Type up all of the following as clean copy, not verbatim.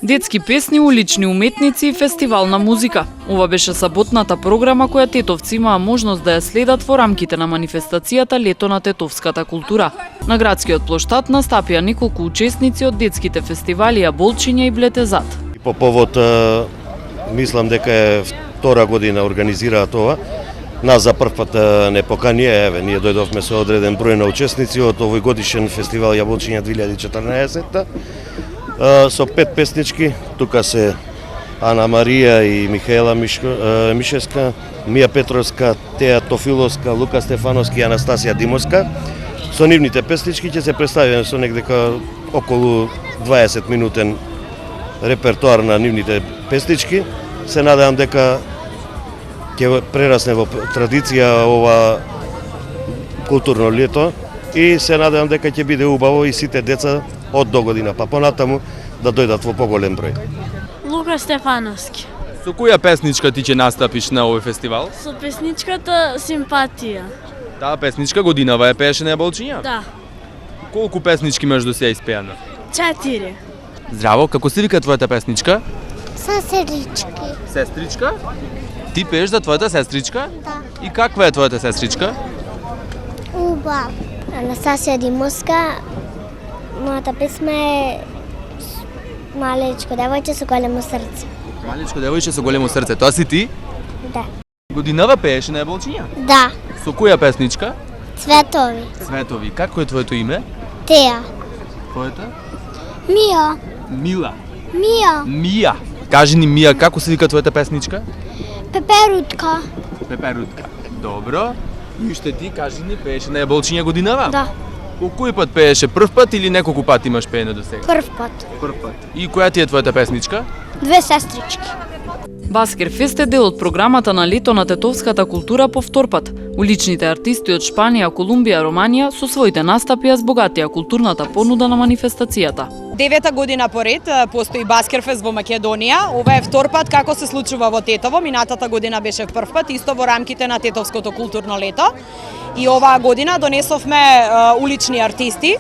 Детски песни, улични уметници и фестивал на музика. Ова беше саботната програма која тетовци имаа можност да ја следат во рамките на манифестацијата Лето на тетовската култура. На градскиот плоштад настапија неколку учесници од детските фестивали Јаболчиња и Блетезат. По повод, мислам дека е втора година организираат ова. Нас за прв пат не поканија, еве, ние дојдовме со одреден број на учесници од овој годишен фестивал Јаболчиња 2014 со 5 песнички. Тука се Ана Марија и Михаела Мишеска, Мија Петровска, Теја Тофиловска, Лука Стефановски и Анастасија Димовска. Со нивните песнички ќе се представиме со негдека околу 20 минутен репертоар на нивните песнички. Се надевам дека ќе прерасне во традиција ова културно лето и се надевам дека ќе биде убаво и сите деца од догодина па понатаму да дојдат во поголем број. Лука Стефановски. Со која песничка ти ќе настапиш на овој фестивал? Со песничката Симпатија. Таа песничка годинава ја пееше на Јаболчиња? Да. Колку песнички меѓу се испеано? 4. Здраво, како се вика твојата песничка? Сестрички. Сестричка? Ти пееш за твојата сестричка? Да. И каква е твојата сестричка? Убав. Анастасија Димовска. Мојата песма е Малечко девојче со големо срце. Малечко девојче со големо срце. Тоа си ти? Да. Годинава пееше на Јаболчиња? Да. Со која песничка? Цветови. Светови. Како е твоето име? Теја. Твоето? Мија. Мила. Мија. Мија. Кажи ни Мија, како се вика твојата песничка? Пеперутка. Пеперутка. Добро. И уште ти кажи ни, пееше на Јаболчиња годинава? Да. Кој пат пееше? Прв пат или неколку пати имаш пеене до сега? Прв пат. Прв пат. И која ти е твојата песничка? Две сестрички. Баскер Фест е дел од програмата на Лето на тетовската култура по втор пат. Уличните артисти од Шпанија, Колумбија, Романија со своите настапи ја збогатија културната понуда на манифестацијата. 9-та година поред постои Баскерфест во Македонија. Ова е втор пат како се случува во Тетово. Минатата година беше прв пат, исто во рамките на Тетовското културно лето. И оваа година донесовме улични артисти,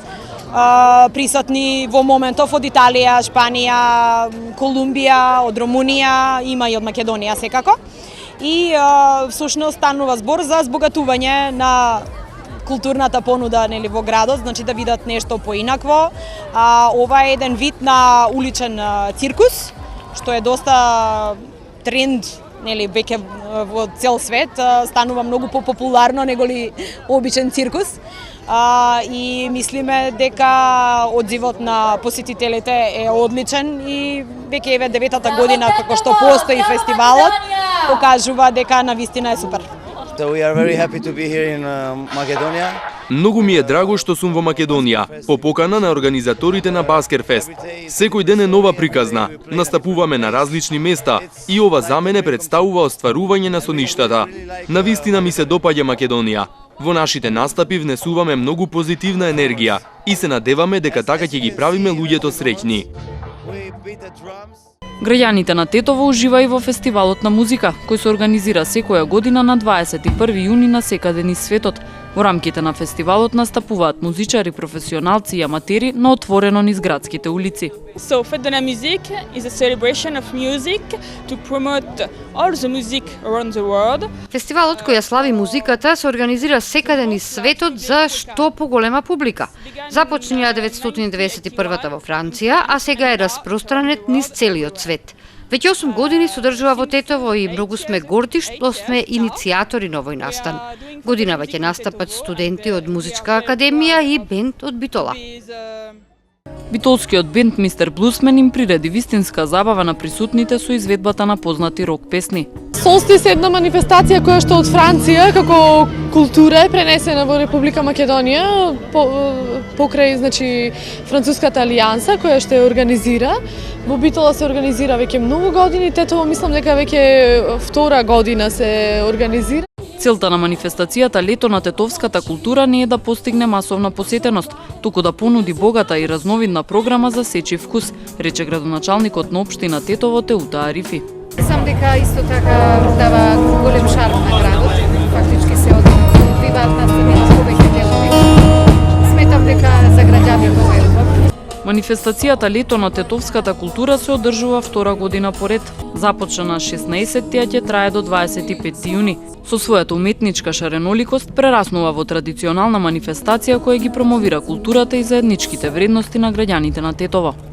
присутни во моментов од Италија, Шпанија, Колумбија, од Румунија, има и од Македонија секако. И всушност станува збор за збогатување на културната понуда, нели, во градот, значи да видат нешто поинакво. Ова е еден вид на уличен циркус, што е доста тренд, нели, веќе во цел свет, станува многу популарно неголи обичен циркус. И мислиме дека одзивот на посетителите е одличен и веќе еве 9-та година како што постои фестивалот, покажува дека навистина е супер. So we are very happy to be here in Macedonia. Многу ми е драго што сум во Македонија, по покана на организаторите на Баскерфест. Секој ден е нова приказна, настапуваме на различни места и ова за мене представува остварување на соништата. Навистина ми се допаѓа Македонија. Во нашите настапи внесуваме многу позитивна енергија и се надеваме дека така ќе ги правиме луѓето среќни. Граѓаните на Тетово ужива и во фестивалот на музика, кој се организира секоја година на 21 јуни на секаде низ светот. Во рамките на фестивалот настапуваат музичари, професионалци и аматери на отворено низ градските улици. So Fête de la Musique is a celebration of music to promote all the music around the world. Фестивалот кој ја слави музиката се организира секаде низ светот за што поголема публика. Започна 1991 во Франција, а сега е распространет низ целиот свет. Веќе 8 години се одржува во Тетово и многу сме горди што сме иницијатори на овој настан. Годинава ќе настапат студенти од Музичка академија и бенд од Битола. Битолскиот бенд Мистер Блусмен им приреди вистинска забава на присутните со изведбата на познати рок песни. Солстис е една манифестација која што од Франција како култура е пренесена во Република Македонија покрај, значи, Француската алијанса која што ја организира. Во Битола се организира веќе многу години, Тетово мислам дека веќе втора година се организира. Целта на манифестацијата Лето на тетовската култура не е да постигне масовна посетеност, туку да понуди богата и разновидна програма за сечив вкус, рече градоначалникот на општина Тетово Теута Арифи. Мислам дека исто така дава голем шарм на градот, фактички се откриваат настаните со повеќе делови. Сметам дека за граѓаните ова е убаво. Манифестацијата Лето на тетовската култура се одржува втора година поред. Започна на 16-ти, а ќе трае до 25 јуни. Со својата уметничка шареноликост прераснува во традиционална манифестација која ги промовира културата и заедничките вредности на граѓаните на Тетово.